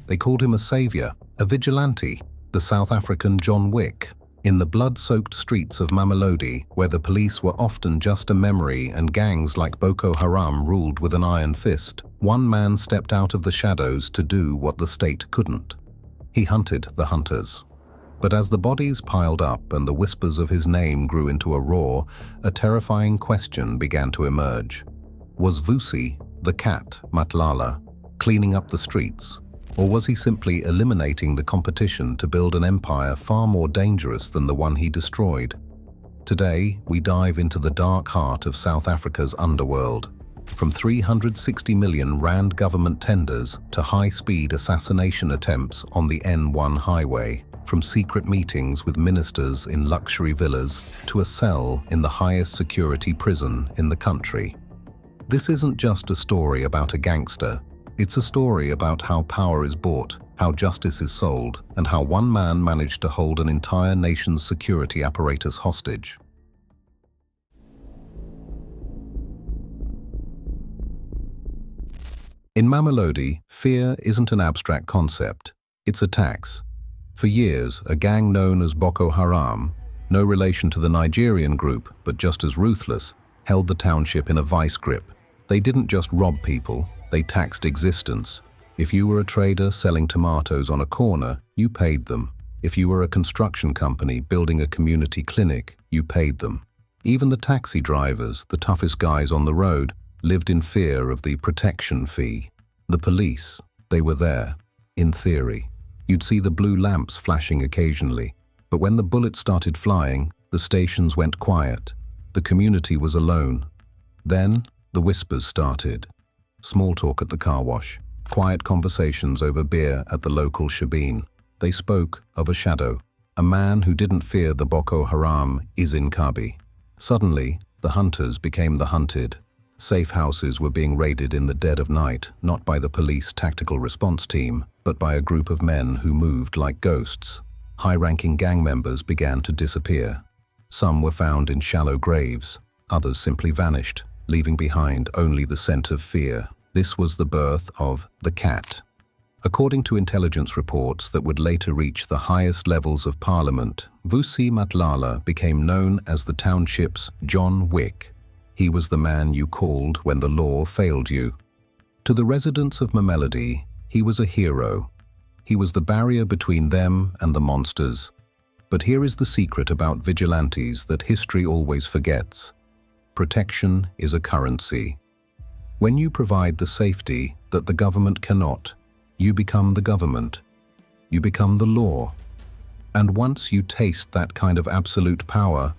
They called him a savior, a vigilante, the South African John Wick. In the blood-soaked streets of Mamelodi, where the police were often just a memory and gangs like Boko Haram ruled with an iron fist, one man stepped out of the shadows to do what the state couldn't. He hunted the hunters. But as the bodies piled up and the whispers of his name grew into a roar, a terrifying question began to emerge. Was Vusi, the cat, Matlala, cleaning up the streets? Or was he simply eliminating the competition to build an empire far more dangerous than the one he destroyed? Today, we dive into the dark heart of South Africa's underworld. From 360 million rand government tenders to high-speed assassination attempts on the N1 highway, from secret meetings with ministers in luxury villas to a cell in the highest security prison in the country. This isn't just a story about a gangster. It's a story about how power is bought, how justice is sold, and how one man managed to hold an entire nation's security apparatus hostage. In Mamelodi, fear isn't an abstract concept. It's a tax. For years, a gang known as Boko Haram, no relation to the Nigerian group, but just as ruthless, held the township in a vice grip. They didn't just rob people. They taxed existence. If you were a trader selling tomatoes on a corner, you paid them. If you were a construction company building a community clinic, you paid them. Even the taxi drivers, the toughest guys on the road, lived in fear of the protection fee. The police, they were there, in theory. You'd see the blue lamps flashing occasionally, but when the bullets started flying, the stations went quiet. The community was alone. Then, the whispers started. Small talk at the car wash, quiet conversations over beer at the local shebeen. They spoke of a shadow, a man who didn't fear the Boko Haram Izinkabi. Suddenly, the hunters became the hunted. Safe houses were being raided in the dead of night, not by the police tactical response team, but by a group of men who moved like ghosts. High-ranking gang members began to disappear. Some were found in shallow graves, others simply vanished, leaving behind only the scent of fear. This was the birth of the cat. According to intelligence reports that would later reach the highest levels of parliament, Vusi Matlala became known as the township's John Wick. He was the man you called when the law failed you. To the residents of Mamelodi, he was a hero. He was the barrier between them and the monsters. But here is the secret about vigilantes that history always forgets. Protection is a currency. When you provide the safety that the government cannot, you become the government. You become the law. And once you taste that kind of absolute power,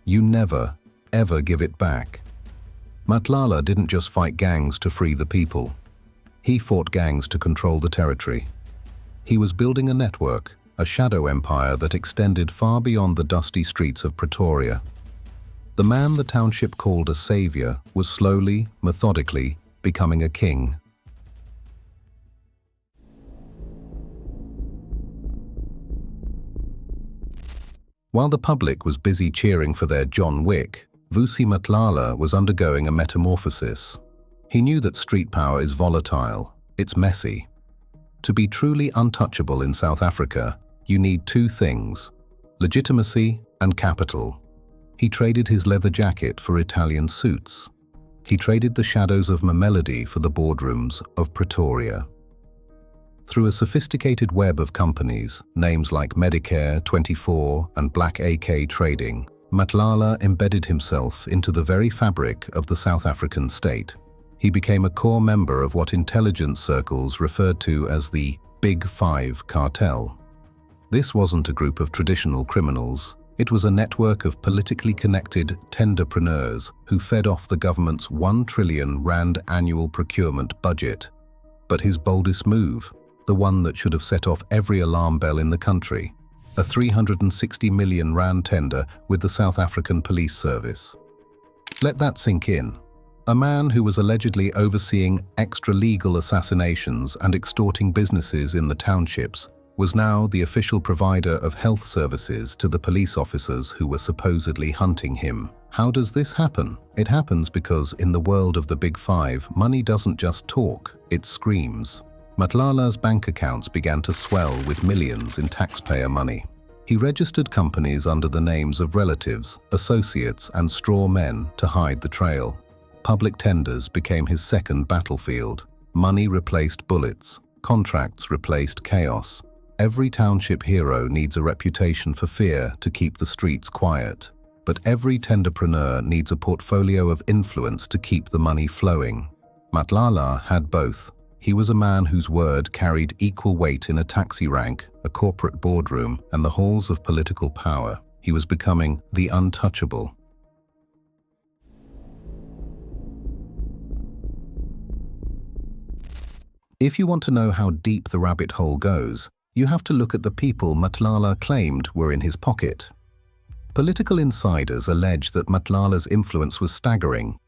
you never, ever give it back. Matlala didn't just fight gangs to free the people. He fought gangs to control the territory. He was building a network, a shadow empire that extended far beyond the dusty streets of Pretoria. The man the township called a savior was slowly, methodically, becoming a king. While the public was busy cheering for their John Wick, Vusi Matlala was undergoing a metamorphosis. He knew that street power is volatile, it's messy. To be truly untouchable in South Africa, you need two things: legitimacy and capital. He traded his leather jacket for Italian suits. He traded the shadows of Mamelodi for the boardrooms of Pretoria. Through a sophisticated web of companies, names like Medicare, 24, and Black AK Trading, Matlala embedded himself into the very fabric of the South African state. He became a core member of what intelligence circles referred to as the Big Five cartel. This wasn't a group of traditional criminals. It was a network of politically connected tenderpreneurs who fed off the government's 1 trillion rand annual procurement budget. But his boldest move, the one that should have set off every alarm bell in the country, a 360 million rand tender with the South African Police Service. Let that sink in. A man who was allegedly overseeing extra-legal assassinations and extorting businesses in the townships was now the official provider of health services to the police officers who were supposedly hunting him. How does this happen? It happens because in the world of the Big Five, money doesn't just talk, it screams. Matlala's bank accounts began to swell with millions in taxpayer money. He registered companies under the names of relatives, associates, and straw men to hide the trail. Public tenders became his second battlefield. Money replaced bullets. Contracts replaced chaos. Every township hero needs a reputation for fear to keep the streets quiet. But every tenderpreneur needs a portfolio of influence to keep the money flowing. Matlala had both. He was a man whose word carried equal weight in a taxi rank, a corporate boardroom, and the halls of political power. He was becoming the untouchable. If you want to know how deep the rabbit hole goes, you have to look at the people Matlala claimed were in his pocket. Political insiders allege that Matlala's influence was staggering.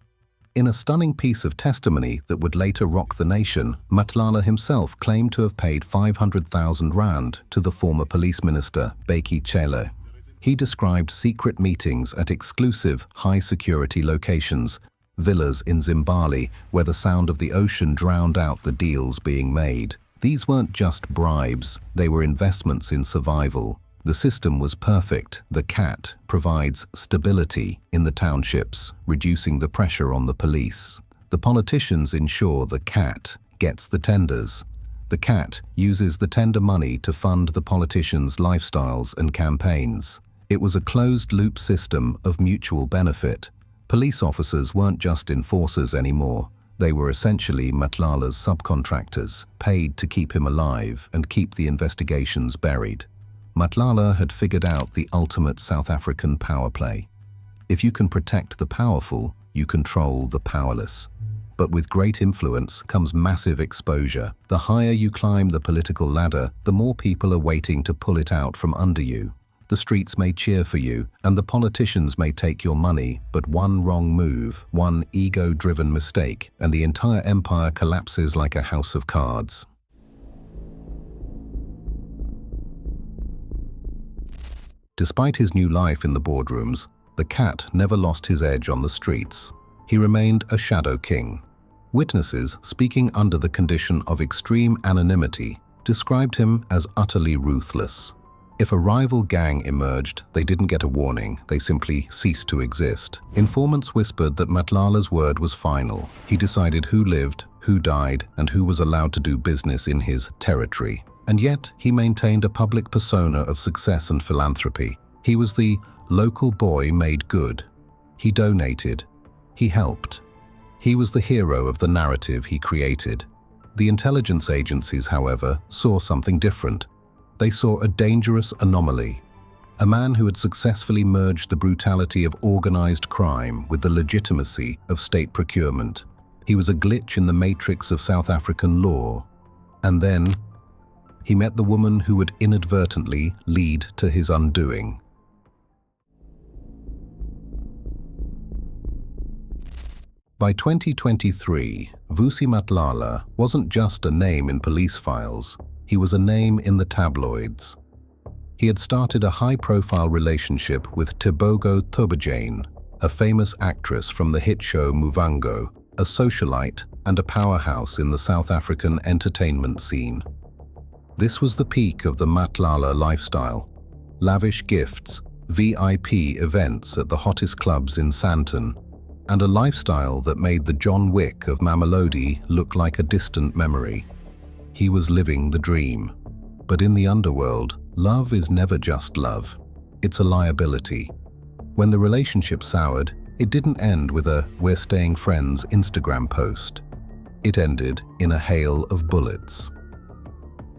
In a stunning piece of testimony that would later rock the nation, Matlala himself claimed to have paid 500,000 rand to the former Police Minister Bheki Cele. He described secret meetings at exclusive, high-security locations, villas in Zimbabwe where the sound of the ocean drowned out the deals being made. These weren't just bribes, they were investments in survival. The system was perfect. The cat provides stability in the townships, reducing the pressure on the police. The politicians ensure the cat gets the tenders. The cat uses the tender money to fund the politicians' lifestyles and campaigns. It was a closed-loop system of mutual benefit. Police officers weren't just enforcers anymore. They were essentially Matlala's subcontractors, paid to keep him alive and keep the investigations buried. Matlala had figured out the ultimate South African power play. If you can protect the powerful, you control the powerless. But with great influence comes massive exposure. The higher you climb the political ladder, the more people are waiting to pull it out from under you. The streets may cheer for you, and the politicians may take your money, but one wrong move, one ego-driven mistake, and the entire empire collapses like a house of cards. Despite his new life in the boardrooms, the cat never lost his edge on the streets. He remained a shadow king. Witnesses, speaking under the condition of extreme anonymity, described him as utterly ruthless. If a rival gang emerged, they didn't get a warning, they simply ceased to exist. Informants whispered that Matlala's word was final. He decided who lived, who died, and who was allowed to do business in his territory. And yet, he maintained a public persona of success and philanthropy. He was the local boy made good. He donated. He helped. He was the hero of the narrative he created. The intelligence agencies, however, saw something different. They saw a dangerous anomaly. A man who had successfully merged the brutality of organized crime with the legitimacy of state procurement. He was a glitch in the matrix of South African law. And then, he met the woman who would inadvertently lead to his undoing. By 2023, Vusi Matlala wasn't just a name in police files, he was a name in the tabloids. He had started a high-profile relationship with Tebogo Thobejane, a famous actress from the hit show Muvango, a socialite and a powerhouse in the South African entertainment scene. This was the peak of the Matlala lifestyle. Lavish gifts, VIP events at the hottest clubs in Sandton, and a lifestyle that made the John Wick of Mamelodi look like a distant memory. He was living the dream. But in the underworld, love is never just love. It's a liability. When the relationship soured, it didn't end with a "we're staying friends" Instagram post. It ended in a hail of bullets.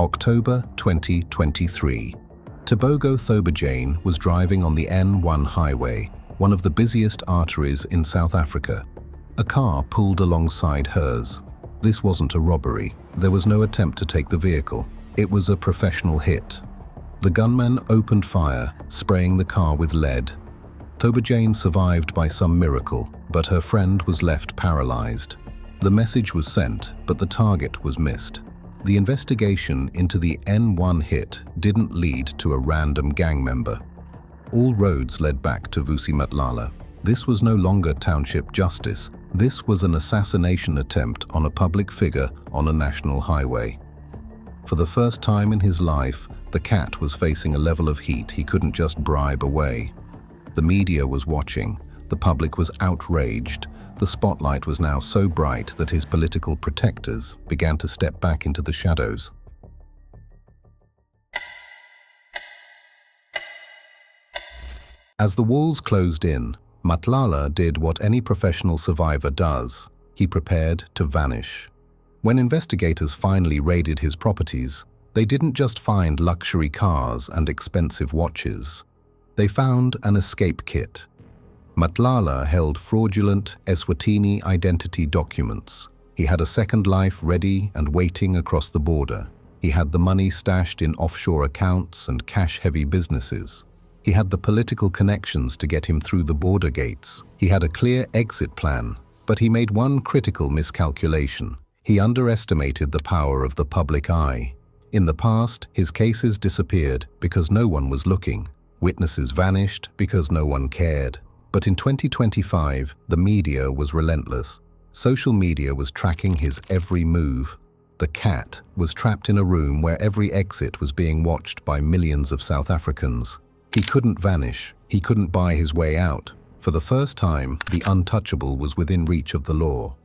October 2023. Tebogo Thobejane was driving on the N1 highway, one of the busiest arteries in South Africa. A car pulled alongside hers. This wasn't a robbery. There was no attempt to take the vehicle. It was a professional hit. The gunman opened fire, spraying the car with lead. Thobejane survived by some miracle, but her friend was left paralyzed. The message was sent, but the target was missed. The investigation into the N1 hit didn't lead to a random gang member. All roads led back to Vusi Matlala. This was no longer township justice. This was an assassination attempt on a public figure on a national highway. For the first time in his life, the cat was facing a level of heat he couldn't just bribe away. The media was watching, the public was outraged, the spotlight was now so bright that his political protectors began to step back into the shadows. As the walls closed in, Matlala did what any professional survivor does. He prepared to vanish. When investigators finally raided his properties, they didn't just find luxury cars and expensive watches. They found an escape kit. Matlala held fraudulent Eswatini identity documents. He had a second life ready and waiting across the border. He had the money stashed in offshore accounts and cash-heavy businesses. He had the political connections to get him through the border gates. He had a clear exit plan, but he made one critical miscalculation. He underestimated the power of the public eye. In the past, his cases disappeared because no one was looking. Witnesses vanished because no one cared. But in 2025, the media was relentless. Social media was tracking his every move. The cat was trapped in a room where every exit was being watched by millions of South Africans. He couldn't vanish. He couldn't buy his way out. For the first time, the untouchable was within reach of the law.